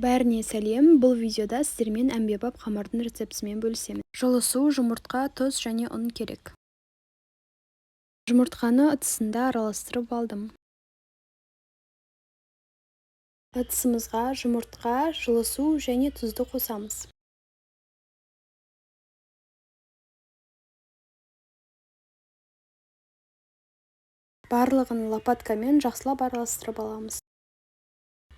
Бәріне сәлем, бұл видеода сіздермен әмбебап қамырдың рецептісімен бөлісемін. Жылы су, жұмыртқа, тұз және ұн керек. Жұмыртқаны ыдысында араластырып алдым. Ыдысымызға жұмыртқа, жылы су және тұзды қосамыз. Барлығын лопаткамен жақсылап араластырып аламыз.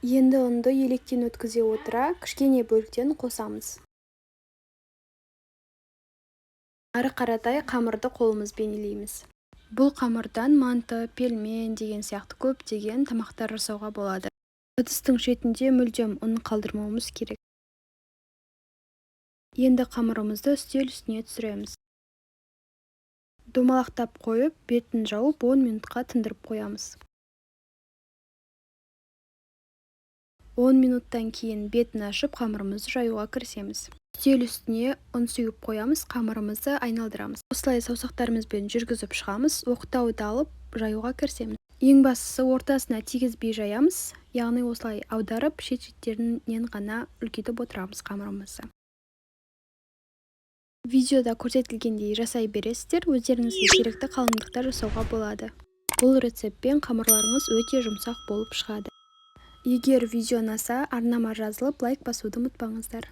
Енді ұнды електен өткізе отыра, кішкене бөліктен қосамыз. Ары қаратай қамырды қолымызбен илейміз. Бұл қамырдан манты, пельмен деген сияқты көптеген тамақтар жасауға болады. Ыдыстың шетінде мүлдем ұн қалдырмауымыз керек. Енді қамырымызды үстел үстіне түсіреміз. Домалақтап қойып, бетін жауып 10 минутқа тындырып қоямыз. 10 минуттан кейін бетін ашып, қамырымызды жаюға кірісеміз. Үстел үстіне ұн сүйіп қоямыз, қамырымызды айналдырамыз. Осылай саусақтарымызбен жүргізіп шығамыз, оқтауды алып, жаюға кірісеміз. Ең бастысы ортасына тигізбей жаямыз, яғни осылай аударып, шет-шеттерінен ғана үлкейтіп отырамыз қамырымызды. Видеода көрсетілгендей жасай бересіздер, өздеріңізге керекті қалыңдықта жасауға болады. Бұл рецептпен қамырларыңыз өте жұмсақ болып шығады. Егер видео ұнаса, арнама жазылып, лайк басуды ұмытпаңыздар.